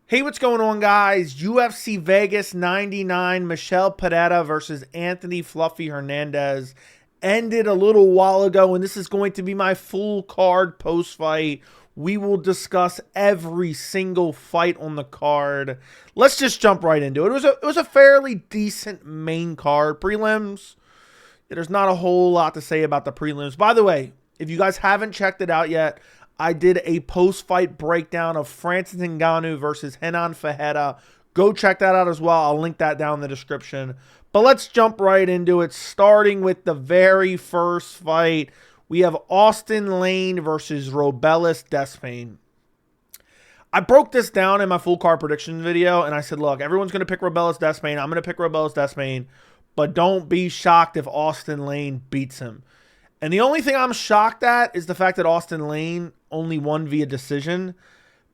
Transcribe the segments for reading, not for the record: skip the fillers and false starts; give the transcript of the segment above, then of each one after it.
Hey, what's going on, guys? UFC Vegas 99, Michel Pereira versus Anthony Fluffy Hernandez ended a little while ago, and this is going to be my full card post-fight. We will discuss every single fight on the card. Let's just jump right into it. It was a fairly decent main card. Prelims, there's not a whole lot to say about the prelims. By the way, if you guys haven't checked it out yet, I did a post-fight breakdown of Francis Ngannou versus Renan Ferreira. Go check that out as well. I'll link that down in the description. But let's jump right into it, starting with the very first fight. We have Austen Lane versus Robelis Despaigne. I broke this down in my full card prediction video, and I said, look, everyone's going to pick Robelis Despaigne. I'm going to pick Robelis Despaigne, but don't be shocked if Austen Lane beats him. And the only thing I'm shocked at is the fact that Austen Lane only won via decision.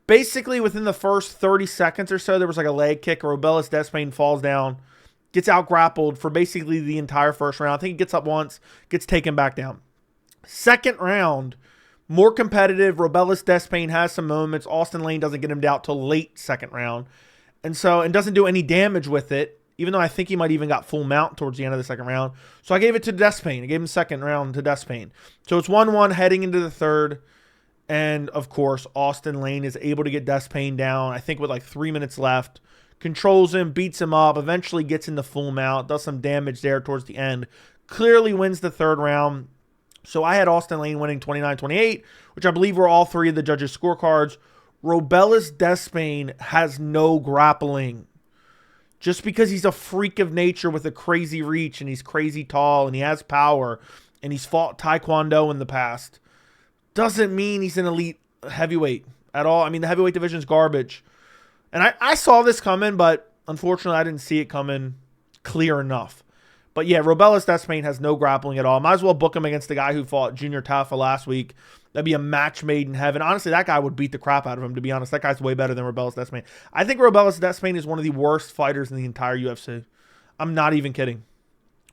Basically, within the first 30 seconds or so, there was like a leg kick. Robelis Despaigne falls down, gets out grappled for basically the entire first round. I think he gets up once, gets taken back down. Second round, more competitive. Robelis Despaigne has some moments. Austen Lane doesn't get him down till late second round. And doesn't do any damage with it, even though I think he might even got full mount towards the end of the second round. So I gave it to Despaigne. I gave him second round to Despaigne. So it's 1-1 heading into the third. And, of course, Austen Lane is able to get Despaigne down, I think with like 3 minutes left. Controls him, beats him up, eventually gets into full mount, does some damage there towards the end. Clearly wins the third round. So I had Austen Lane winning 29-28, which I believe were all three of the judges' scorecards. Robelis Despaigne has no grappling. Just because he's a freak of nature with a crazy reach and he's crazy tall and he has power and he's fought Taekwondo in the past doesn't mean he's an elite heavyweight at all. I mean, the heavyweight division is garbage. And I saw this coming, but unfortunately I didn't see it coming clear enough. But yeah, Robelis Despaigne has no grappling at all. Might as well book him against the guy who fought Junior Tafa last week. That'd be a match made in heaven. Honestly, that guy would beat the crap out of him, to be honest. That guy's way better than Robelis Despaigne. I think Robelis Despaigne is one of the worst fighters in the entire UFC. I'm not even kidding.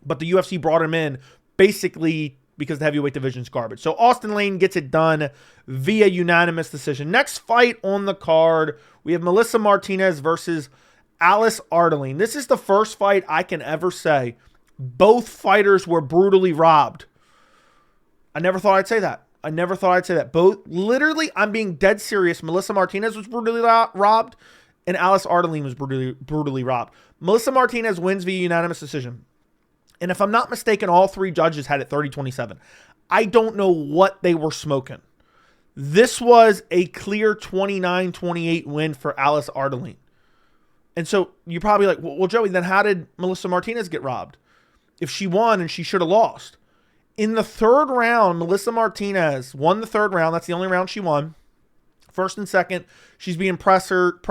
But the UFC brought him in basically because the heavyweight division is garbage. So Austen Lane gets it done via unanimous decision. Next fight on the card, we have Melissa Martinez versus Alice Ardelean. This is the first fight I can ever say both fighters were brutally robbed. I never thought I'd say that. Both, literally, I'm being dead serious. Melissa Martinez was brutally robbed, and Alice Ardelean was brutally robbed. Melissa Martinez wins via unanimous decision. And if I'm not mistaken, all three judges had it 30-27. I don't know what they were smoking. This was a clear 29-28 win for Alice Ardelean. And so you're probably like, well, Joey, then how did Melissa Martinez get robbed? If she won and she should have lost. In the third round, Melissa Martinez won the third round. That's the only round she won. First and second, she's being pressured.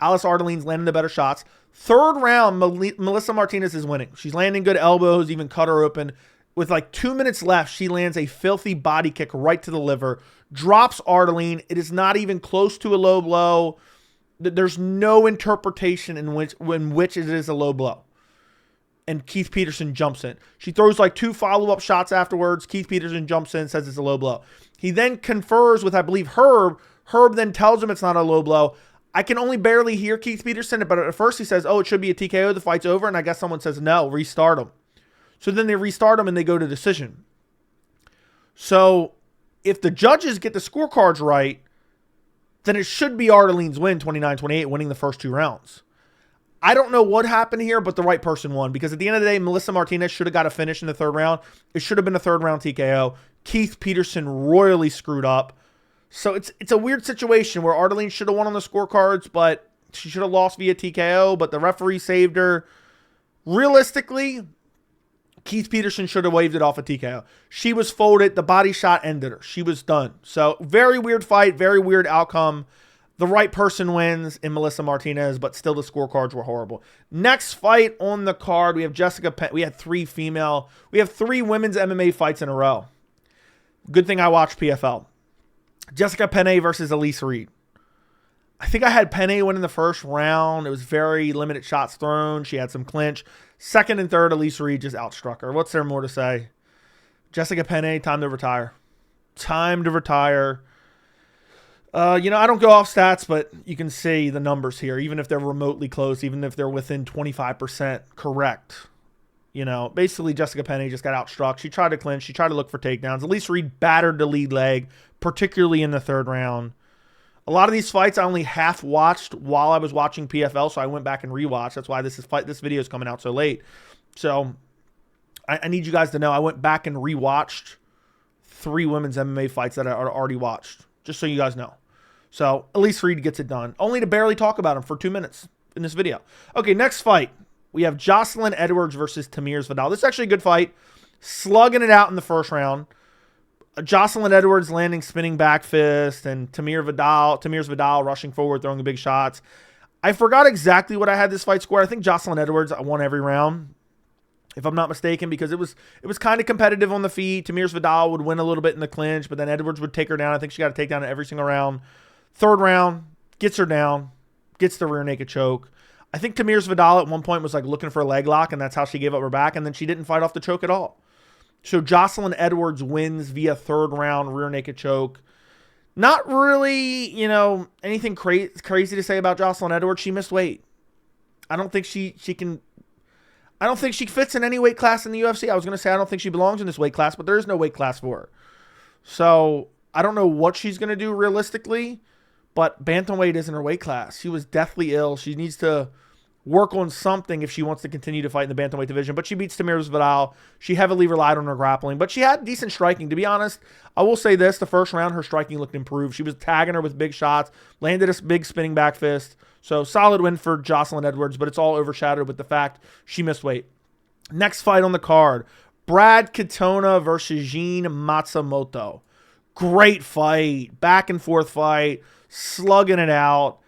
Alice Ardelean's landing the better shots. Third round, Melissa Martinez is winning. She's landing good elbows, even cut her open. With like 2 minutes left, she lands a filthy body kick right to the liver. Drops Ardelean. It is not even close to a low blow. There's no interpretation in which it is a low blow. And Keith Peterson jumps in. She throws like 2 follow-up shots afterwards. Keith Peterson jumps in, says it's a low blow. He then confers with, I believe, Herb. Herb then tells him it's not a low blow. I can only barely hear Keith Peterson, but at first he says, oh, it should be a TKO. The fight's over. And I guess someone says, no, restart him. So then they restart him and they go to decision. So if the judges get the scorecards right, then it should be Ardelean's win, 29-28, winning the first 2 rounds. I don't know what happened here, but the right person won. Because at the end of the day, Melissa Martinez should have got a finish in the third round. It should have been a third round TKO. Keith Peterson royally screwed up. So it's a weird situation where Ardelean should have won on the scorecards, but she should have lost via TKO, but the referee saved her. Realistically, Keith Peterson should have waved it off a TKO. She was folded. The body shot ended her. She was done. So very weird fight, very weird outcome. The right person wins in Melissa Martinez, but still the scorecards were horrible. Next fight on the card, we have Jessica Penne. We have 3 women's MMA fights in a row. Good thing I watched PFL. Jessica Penne versus Elise Reed. I think I had Penne win in the first round. It was very limited shots thrown. She had some clinch. Second and third, Elise Reed just outstruck her. What's there more to say? Jessica Penne, time to retire. I don't go off stats, but you can see the numbers here, even if they're remotely close, even if they're within 25% correct. Basically Jessica Penne just got outstruck. She tried to clinch. She tried to look for takedowns. Elise Reed battered the lead leg, particularly in the third round. A lot of these fights I only half watched while I was watching PFL, so I went back and rewatched. That's why this video is coming out so late. So I need you guys to know I went back and rewatched 3 women's MMA fights that I already watched, just so you guys know. So Elise Reed gets it done, only to barely talk about him for 2 minutes in this video. Okay, next fight. We have Jocelyn Edwards versus Tamires Vidal. This is actually a good fight. Slugging it out in the first round. Jocelyn Edwards landing spinning back fist, and Tamires Vidal rushing forward, throwing the big shots. I forgot exactly what I had this fight scored. I think Jocelyn Edwards won every round, if I'm not mistaken, because it was kind of competitive on the feet. Tamires Vidal would win a little bit in the clinch, but then Edwards would take her down. I think she got a takedown in every single round. Third round, gets her down, gets the rear naked choke. I think Tamires Vidal at one point was like looking for a leg lock, and that's how she gave up her back, and then she didn't fight off the choke at all. So Jocelyn Edwards wins via third round rear naked choke. Not really, anything crazy to say about Jocelyn Edwards. She missed weight. I don't think she fits in any weight class in the UFC. I was going to say I don't think she belongs in this weight class, but there is no weight class for her. So I don't know what she's going to do realistically, but bantamweight isn't her weight class. She was deathly ill. She needs to work on something if she wants to continue to fight in the bantamweight division. But she beats Tamires Vidal. She heavily relied on her grappling, but she had decent striking. To be honest, I will say this. The first round, her striking looked improved. She was tagging her with big shots, landed a big spinning back fist. So solid win for Jocelyn Edwards, but it's all overshadowed with the fact she missed weight. Next fight on the card, Brad Katona versus Jean Matsumoto. Great fight. Back and forth fight. Slugging it out.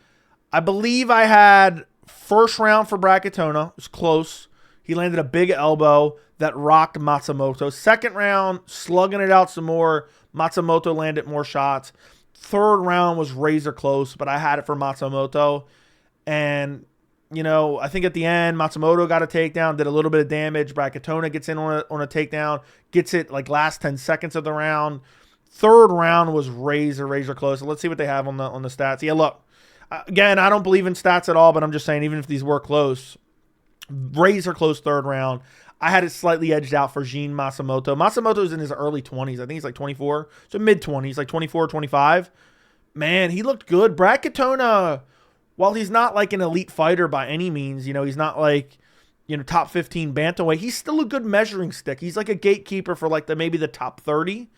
I believe I had first round for Brad Katona. It was close. He landed a big elbow that rocked Matsumoto. Second round, slugging it out some more. Matsumoto landed more shots. Third round was razor close, but I had it for Matsumoto. And, I think at the end, Matsumoto got a takedown, did a little bit of damage. Brad Katona gets in on a takedown, gets it like last 10 seconds of the round. Third round was razor close. So let's see what they have on the stats. Yeah, look. Again, I don't believe in stats at all, but I'm just saying, even if these were close, razor close third round, I had it slightly edged out for Jean Matsumoto. Matsumoto's in his early 20s. I think he's like 24. So mid-20s, like 24, 25. Man, he looked good. Brad Katona, while he's not like an elite fighter by any means, he's not like, top 15 bantamweight, he's still a good measuring stick. He's like a gatekeeper for like maybe the top 30.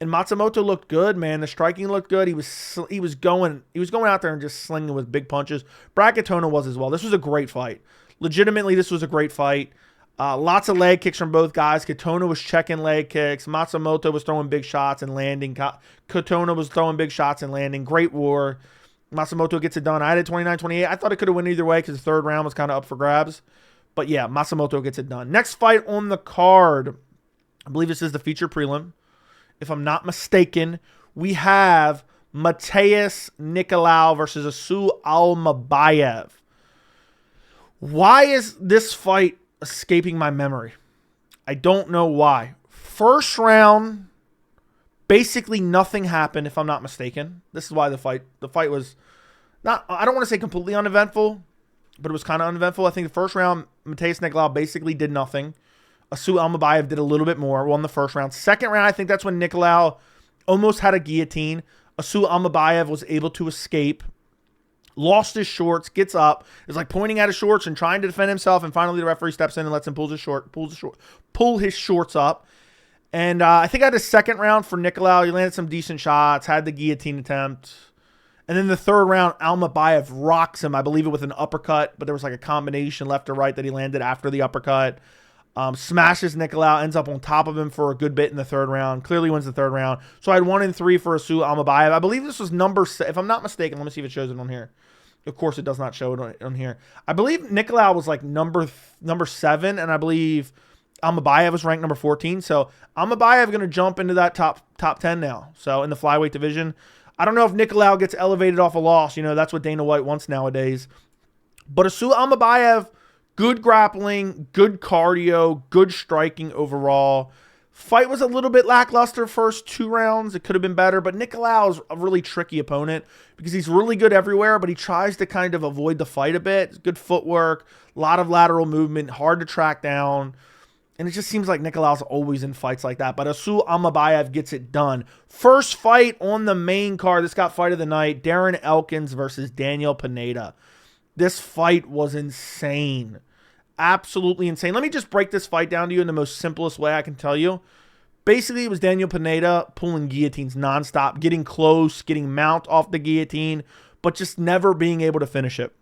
And Matsumoto looked good, man. The striking looked good. He was going out there and just slinging with big punches. Brad Katona was as well. This was a great fight. Legitimately, this was a great fight. Lots of leg kicks from both guys. Katona was checking leg kicks. Matsumoto was throwing big shots and landing. Katona was throwing big shots and landing. Great war. Matsumoto gets it done. I had it 29-28. I thought it could have went either way because the third round was kind of up for grabs. But yeah, Matsumoto gets it done. Next fight on the card, I believe this is the feature prelim. If I'm not mistaken, we have Matheus Nicolau versus Asu Almabayev. Why is this fight escaping my memory? I don't know why. First round, basically nothing happened, if I'm not mistaken. This is why the fight was not, I don't want to say completely uneventful, but it was kind of uneventful. I think the first round, Matheus Nicolau basically did nothing. Asu Almabayev did a little bit more, won the first round. Second round, I think that's when Nicolau almost had a guillotine. Asu Almabayev was able to escape, lost his shorts, gets up, is like pointing at his shorts and trying to defend himself, and finally the referee steps in and lets him pull his shorts up. And I think I had a second round for Nicolau. He landed some decent shots, had the guillotine attempt. And then the third round, Almabayev rocks him, I believe it with an uppercut, but there was like a combination left to right that he landed after the uppercut. Smashes Nicolau, ends up on top of him for a good bit in the third round. Clearly wins the third round. So I had 1 and 3 for Asu Almabayev. I believe this was if I'm not mistaken, let me see if it shows it on here. Of course, it does not show it on here. I believe Nicolau was like number 7, and I believe Almabayev was ranked number 14. So Almabayev going to jump into that top 10 now. So in the flyweight division, I don't know if Nicolau gets elevated off a loss. That's what Dana White wants nowadays. But Asu Almabayev, good grappling, good cardio, good striking overall. Fight was a little bit lackluster first 2 rounds. It could have been better, but Nicolau is a really tricky opponent because he's really good everywhere, but he tries to kind of avoid the fight a bit. Good footwork, a lot of lateral movement, hard to track down. And it just seems like Nicolau's always in fights like that. But Asu Almabayev gets it done. First fight on the main card. This got fight of the night. Darren Elkins versus Daniel Pineda. This fight was insane. Absolutely insane. Let me just break this fight down to you in the most simplest way I can tell you. Basically, it was Daniel Pineda pulling guillotines nonstop, getting close, getting mount off the guillotine, but just never being able to finish it.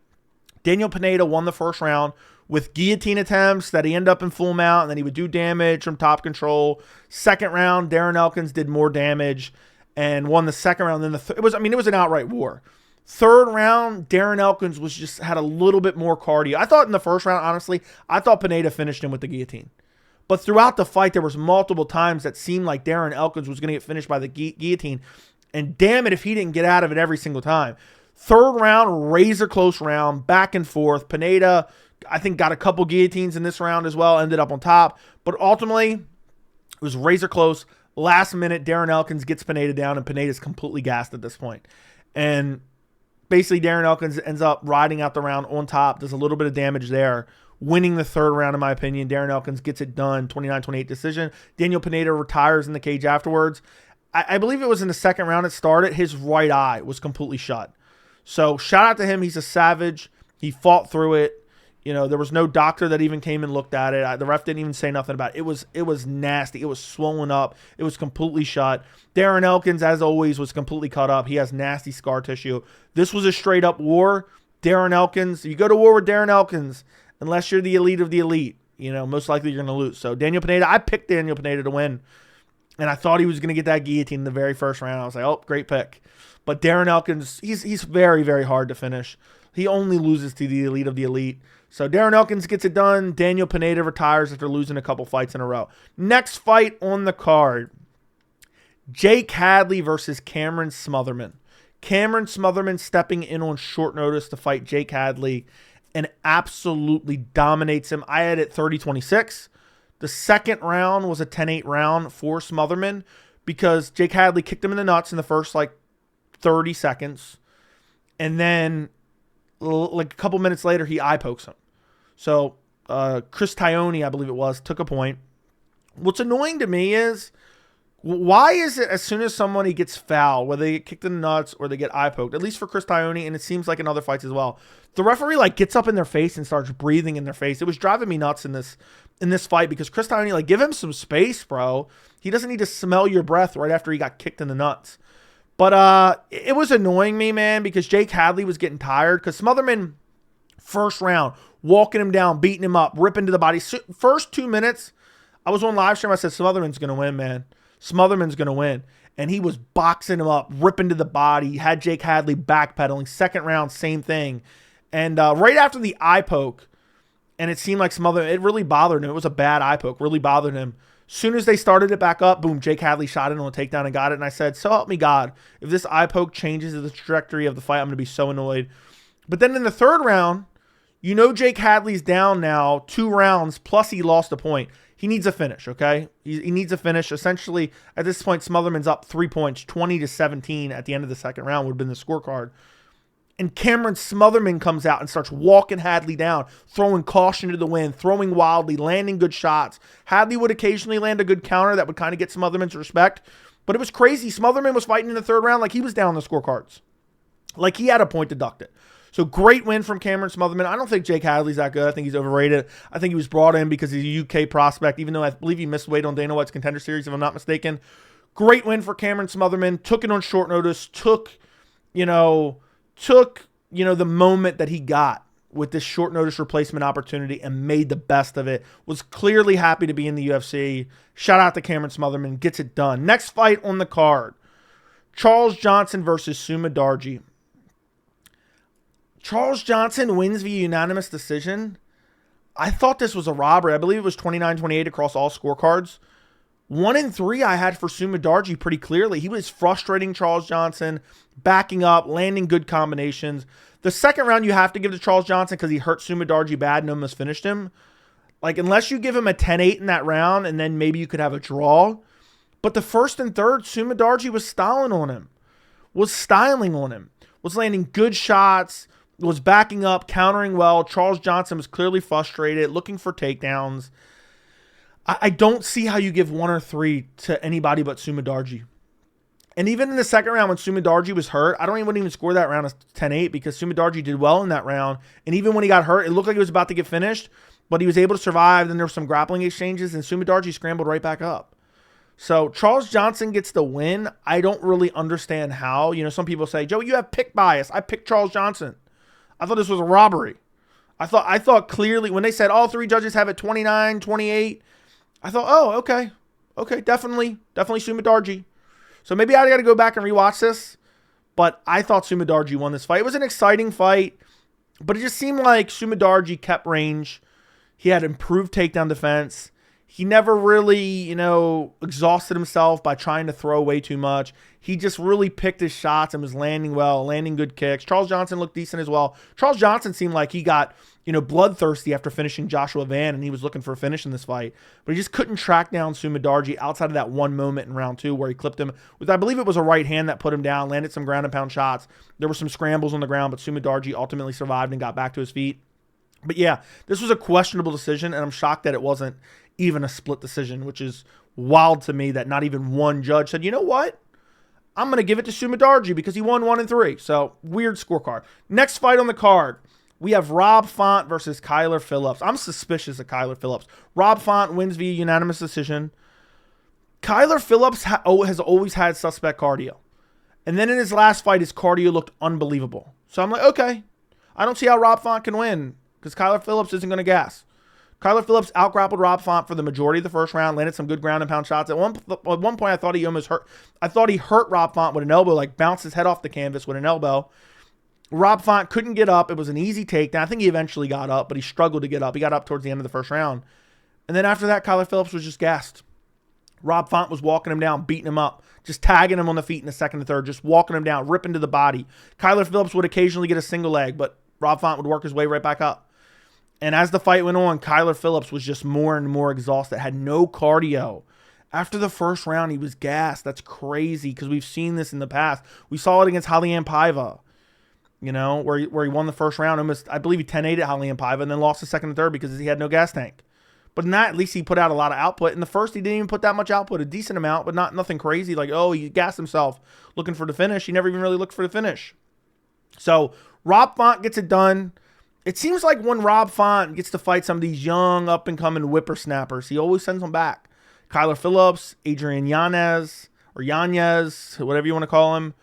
Daniel Pineda won the first round with guillotine attempts that he ended up in full mount, and then he would do damage from top control. Second round, Darren Elkins did more damage and won the second round. Then it was an outright war. Third round, Darren Elkins had a little bit more cardio. I thought in the first round, honestly, I thought Pineda finished him with the guillotine. But throughout the fight, there was multiple times that seemed like Darren Elkins was going to get finished by the guillotine. And damn it if he didn't get out of it every single time. Third round, razor close round, back and forth. Pineda, I think, got a couple guillotines in this round as well, ended up on top. But ultimately, it was razor close. Last minute, Darren Elkins gets Pineda down, and Pineda's completely gassed at this point. And basically, Darren Elkins ends up riding out the round on top, does a little bit of damage there, winning the third round, in my opinion. Darren Elkins gets it done, 29-28 decision. Daniel Pineda retires in the cage afterwards. I believe it was in the second round it started. His right eye was completely shut. So shout out to him. He's a savage. He fought through it. You know, there was no doctor that even came and looked at it. The ref didn't even say nothing about it. It was nasty. It was swollen up. It was completely shut. Darren Elkins, as always, was completely cut up. He has nasty scar tissue. This was a straight up war. Darren Elkins, you go to war with Darren Elkins, unless you're the elite of the elite, you know, most likely you're going to lose. So Daniel Pineda, I picked Daniel Pineda to win, and I thought he was going to get that guillotine in the very first round. I was like, oh, great pick. But Darren Elkins, he's very, very hard to finish. He only loses to the elite of the elite. So Darren Elkins gets it done. Daniel Pineda retires after losing a couple fights in a row. Next fight on the card, Jake Hadley versus Cameron Smotherman. Cameron Smotherman stepping in on short notice to fight Jake Hadley and absolutely dominates him. I had it 30-26. The second round was a 10-8 round for Smotherman because Jake Hadley kicked him in the nuts in the first 30 seconds. And then a couple minutes later, he eye pokes him. So Chris Tione, I believe it was, took a point. What's annoying to me is, why is it as soon as somebody gets fouled, whether they get kicked in the nuts or they get eye poked, at least for Chris Tione, and it seems like in other fights as well, the referee gets up in their face and starts breathing in their face. It was driving me nuts in this fight because Chris Tione, give him some space, bro. He doesn't need to smell your breath right after he got kicked in the nuts. But it was annoying me, man, because Jake Hadley was getting tired because Smotherman, first round, walking him down, beating him up, ripping to the body. First 2 minutes, I was on live stream. I said, Smotherman's going to win, man. Smotherman's going to win. And he was boxing him up, ripping to the body, had Jake Hadley backpedaling. Second round, same thing. And right after the eye poke, and it seemed like Smotherman, it really bothered him. It was a bad eye poke, really bothered him. Soon as they started it back up, boom, Jake Hadley shot it on a takedown and got it. And I said, so help me God, if this eye poke changes the trajectory of the fight, I'm going to be so annoyed. But then in the third round, you know Jake Hadley's down now 2 rounds, plus he lost a point. He needs a finish, okay? He needs a finish. Essentially, at this point, Smotherman's up 3 points, 20-17 at the end of the second round would have been the scorecard. And Cameron Smotherman comes out and starts walking Hadley down, throwing caution to the wind, throwing wildly, landing good shots. Hadley would occasionally land a good counter that would kind of get Smotherman's respect. But it was crazy. Smotherman was fighting in the third round like he was down on the scorecards. Like he had a point deducted. So great win from Cameron Smotherman. I don't think Jake Hadley's that good. I think he's overrated. I think he was brought in because he's a UK prospect, even though I believe he missed weight on Dana White's Contender Series, if I'm not mistaken. Great win for Cameron Smotherman. Took it on short notice. Took the moment that he got with this short notice replacement opportunity and made the best of it. Was clearly happy to be in the UFC. Shout out to Cameron Smotherman. Gets it done. Next fight on the card, Charles Johnson versus Sumudaerji. Charles Johnson wins via unanimous decision. I thought this was a robbery. I believe it was 29-28 across all scorecards. 1-3 I had for Sumudaerji pretty clearly. He was frustrating Charles Johnson, backing up, landing good combinations. The second round you have to give to Charles Johnson because he hurt Sumudaerji bad and almost finished him. Like, unless you give him a 10-8 in that round, and then maybe you could have a draw. But the first and third, Sumudaerji was styling on him. Was landing good shots, was backing up, countering well. Charles Johnson was clearly frustrated, looking for takedowns. I don't see how you give 1 or 3 to anybody but Sumudaerji. And even in the second round when Sumudaerji was hurt, I wouldn't even score that round as 10-8 because Sumudaerji did well in that round. And even when he got hurt, it looked like he was about to get finished, but he was able to survive. Then there were some grappling exchanges, and Sumudaerji scrambled right back up. So Charles Johnson gets the win. I don't really understand how. You know, some people say, Joe, you have pick bias. I picked Charles Johnson. I thought this was a robbery. I thought clearly when they said all 3 judges have it 29, 28, I thought, oh, okay. Okay, definitely Sumudaerji. So maybe I got to go back and rewatch this. But I thought Sumudaerji won this fight. It was an exciting fight, but it just seemed like Sumudaerji kept range. He had improved takedown defense. He never really, exhausted himself by trying to throw way too much. He just really picked his shots and was landing well, landing good kicks. Charles Johnson looked decent as well. Charles Johnson seemed like he got, bloodthirsty after finishing Joshua Van, and he was looking for a finish in this fight. But he just couldn't track down Sumudaerji outside of that one moment in round 2 where he clipped him with, I believe it was a right hand that put him down, landed some ground and pound shots. There were some scrambles on the ground, but Sumudaerji ultimately survived and got back to his feet. But yeah, this was a questionable decision, and I'm shocked that it wasn't even a split decision, which is wild to me that not even one judge said, you know what? I'm going to give it to Sumudaerji because he won 1 and 3. So weird scorecard. Next fight on the card, we have Rob Font versus Kyler Phillips. I'm suspicious of Kyler Phillips. Rob Font wins via unanimous decision. Kyler Phillips has always had suspect cardio. And then in his last fight, his cardio looked unbelievable. So I'm like, okay, I don't see how Rob Font can win because Kyler Phillips isn't going to gas. Kyler Phillips outgrappled Rob Font for the majority of the first round, landed some good ground and pound shots. At one point, I thought he almost hurt. I thought he hurt Rob Font with an elbow, like bounced his head off the canvas with an elbow. Rob Font couldn't get up. It was an easy takedown. I think he eventually got up, but he struggled to get up. He got up towards the end of the first round. And then after that, Kyler Phillips was just gassed. Rob Font was walking him down, beating him up, just tagging him on the feet in the second and third, just walking him down, ripping to the body. Kyler Phillips would occasionally get a single leg, but Rob Font would work his way right back up. And as the fight went on, Kyler Phillips was just more and more exhausted, had no cardio. After the first round, he was gassed. That's crazy because we've seen this in the past. We saw it against Hadley Paiva, where he won the first round. Almost, I believe he 10-8 at Hadley Paiva and then lost the second and third because he had no gas tank. But in that, at least he put out a lot of output. In the first, he didn't even put that much output, a decent amount, but nothing crazy. Like, oh, he gassed himself looking for the finish. He never even really looked for the finish. So Rob Font gets it done. It seems like when Rob Font gets to fight some of these young, up-and-coming whippersnappers, he always sends them back. Kyler Phillips, Adrian Yanez, or Yanez, whatever you want to call him,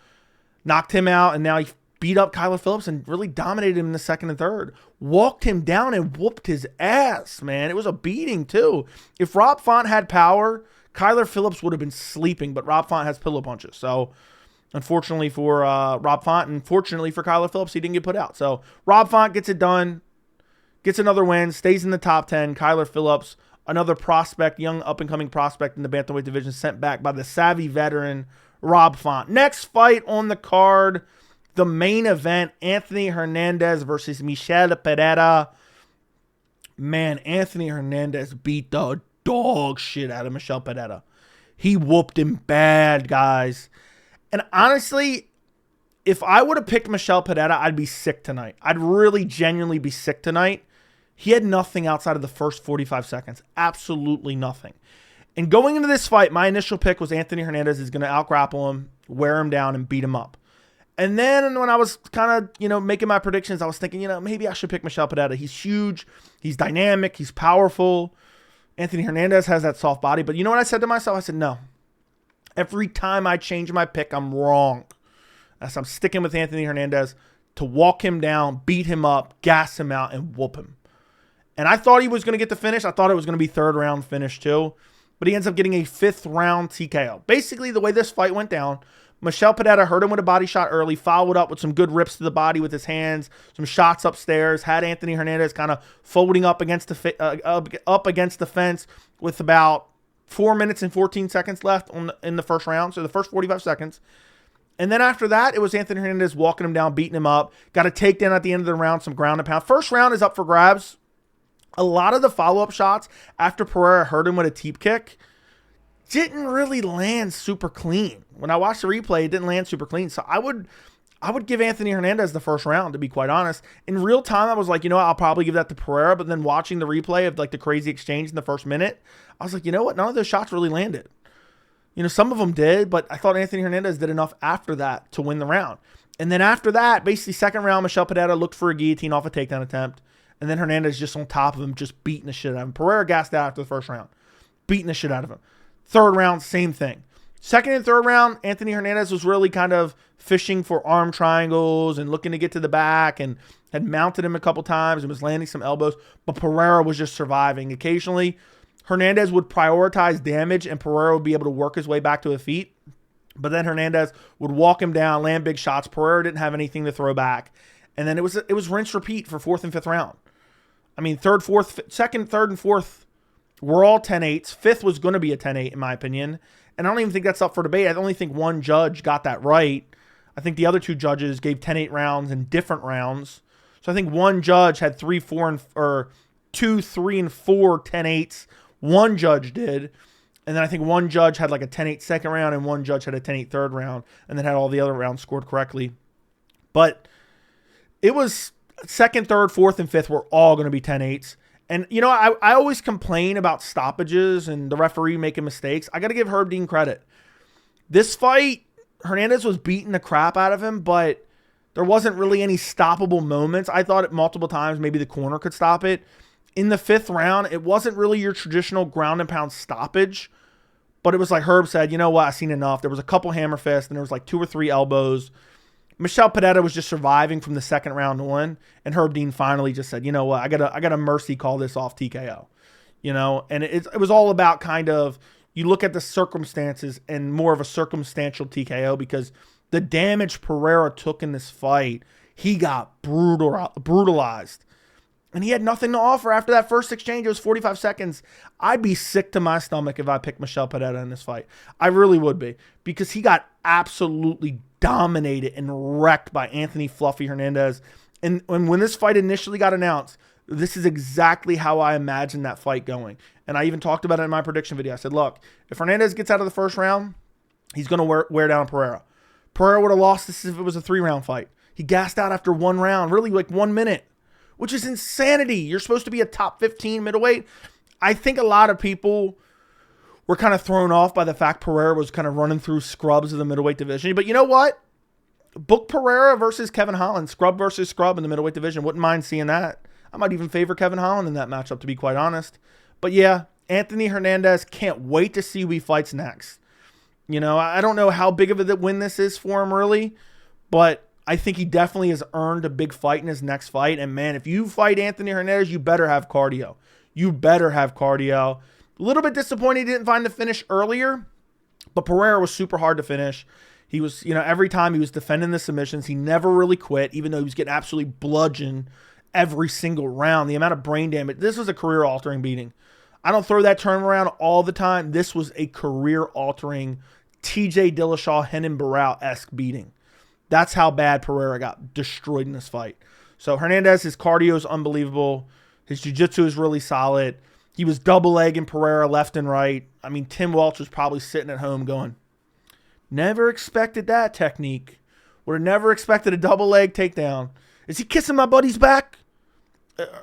knocked him out, and now he beat up Kyler Phillips and really dominated him in the second and third. Walked him down and whooped his ass, man. It was a beating, too. If Rob Font had power, Kyler Phillips would have been sleeping, but Rob Font has pillow punches, so unfortunately for Rob Font, and fortunately for Kyler Phillips, he didn't get put out. So Rob Font gets it done, gets another win, stays in the top 10. Kyler Phillips, another prospect, young up-and-coming prospect in the bantamweight division, sent back by the savvy veteran Rob Font. Next fight on the card, the main event, Anthony Hernandez versus Michel Pereira. Man, Anthony Hernandez beat the dog shit out of Michel Pereira. He whooped him bad, guys. And honestly, if I would have picked Michel Pereira, I'd be sick tonight. I'd really genuinely be sick tonight. He had nothing outside of the first 45 seconds. Absolutely nothing. And going into this fight, my initial pick was Anthony Hernandez is going to outgrapple him, wear him down, and beat him up. And then when I was kind of, making my predictions, I was thinking, maybe I should pick Michel Pereira. He's huge. He's dynamic. He's powerful. Anthony Hernandez has that soft body. But you know what I said to myself? I said, no. Every time I change my pick, I'm wrong. So I'm sticking with Anthony Hernandez to walk him down, beat him up, gas him out, and whoop him. And I thought he was going to get the finish. I thought it was going to be third round finish too. But he ends up getting a fifth round TKO. Basically, the way this fight went down, Michel Pereira hurt him with a body shot early, followed up with some good rips to the body with his hands, some shots upstairs, had Anthony Hernandez kind of folding up against the fence with about 4 minutes and 14 seconds left in the first round, so the first 45 seconds. And then after that, it was Anthony Hernandez walking him down, beating him up. Got a takedown at the end of the round, some ground and pound. First round is up for grabs. A lot of the follow-up shots after Pereira hurt him with a teep kick didn't really land super clean. When I watched the replay, it didn't land super clean. So I would give Anthony Hernandez the first round, to be quite honest. In real time, I was like, you know what, I'll probably give that to Pereira. But then watching the replay of like the crazy exchange in the first minute, I was like, you know what, none of those shots really landed. You know, some of them did, but I thought Anthony Hernandez did enough after that to win the round. And then after that, basically second round, Michel Pereira looked for a guillotine off a takedown attempt. And then Hernandez just on top of him, just beating the shit out of him. Pereira gassed out after the first round, beating the shit out of him. Third round, same thing. Second and third round, Anthony Hernandez was really kind of fishing for arm triangles and looking to get to the back and had mounted him a couple times and was landing some elbows. But Pereira was just surviving. Occasionally, Hernandez would prioritize damage and Pereira would be able to work his way back to his feet. But then Hernandez would walk him down, land big shots. Pereira didn't have anything to throw back. And then it was rinse repeat for fourth and fifth round. I mean, second, third, and fourth were all 10-8s. Fifth was going to be a 10-8 in my opinion. And I don't even think that's up for debate. I only think one judge got that right. I think the other two judges gave 10-8 rounds in different rounds. So I think one judge had 2, 3, and 4 10-8s. One judge did. And then I think one judge had like a 10-8 second round and one judge had a 10-8 third round and then had all the other rounds scored correctly. But it was second, third, fourth, and fifth were all going to be 10-8s. And, you know, I always complain about stoppages and the referee making mistakes. I got to give Herb Dean credit. This fight, Hernandez was beating the crap out of him, but there wasn't really any stoppable moments. I thought it multiple times maybe the corner could stop it. In the fifth round, it wasn't really your traditional ground and pound stoppage, but it was like Herb said, you know what, I've seen enough. There was a couple hammer fists, and there was like 2 or 3 elbows. Michel Pereira was just surviving from the second round on, and Herb Dean finally just said, you know what, I gotta mercy call this off TKO. You know, and it was all about kind of, you look at the circumstances and more of a circumstantial TKO because the damage Pereira took in this fight, he got brutalized. And he had nothing to offer after that first exchange. It was 45 seconds. I'd be sick to my stomach if I picked Michel Pereira in this fight. I really would be. Because he got absolutely dominated and wrecked by Anthony Fluffy Hernandez. And when this fight initially got announced, this is exactly how I imagined that fight going. And I even talked about it in my prediction video. I said, look, if Hernandez gets out of the first round, he's going to wear down Pereira. Pereira would have lost this if it was a 3-round fight. He gassed out after 1 round, really like 1 minute. Which is insanity. You're supposed to be a top 15 middleweight. I think a lot of people were kind of thrown off by the fact Pereira was kind of running through scrubs of the middleweight division. But you know what? Book Pereira versus Kevin Holland. Scrub versus scrub in the middleweight division. Wouldn't mind seeing that. I might even favor Kevin Holland in that matchup, to be quite honest. But yeah, Anthony Hernandez, can't wait to see who he fights next. You know, I don't know how big of a win this is for him, really. But I think he definitely has earned a big fight in his next fight. And man, if you fight Anthony Hernandez, you better have cardio. You better have cardio. A little bit disappointed he didn't find the finish earlier, but Pereira was super hard to finish. He was, you know, every time he was defending the submissions, he never really quit, even though he was getting absolutely bludgeoned every single round. The amount of brain damage. This was a career-altering beating. I don't throw that term around all the time. This was a career-altering TJ Dillashaw, Renan Barão-esque beating. That's how bad Pereira got destroyed in this fight. So Hernandez, his cardio is unbelievable. His jiu-jitsu is really solid. He was double-legging Pereira left and right. I mean, Tim Welch was probably sitting at home going, never expected that technique. Would have never expected a double-leg takedown. Is he kissing my buddy's back?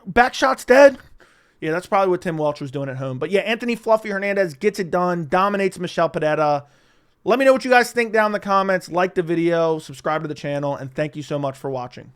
Back shot's dead? Yeah, that's probably what Tim Welch was doing at home. But yeah, Anthony Fluffy Hernandez gets it done, dominates Michel Pereira. Let me know what you guys think down in the comments. Like the video, subscribe to the channel, and thank you so much for watching.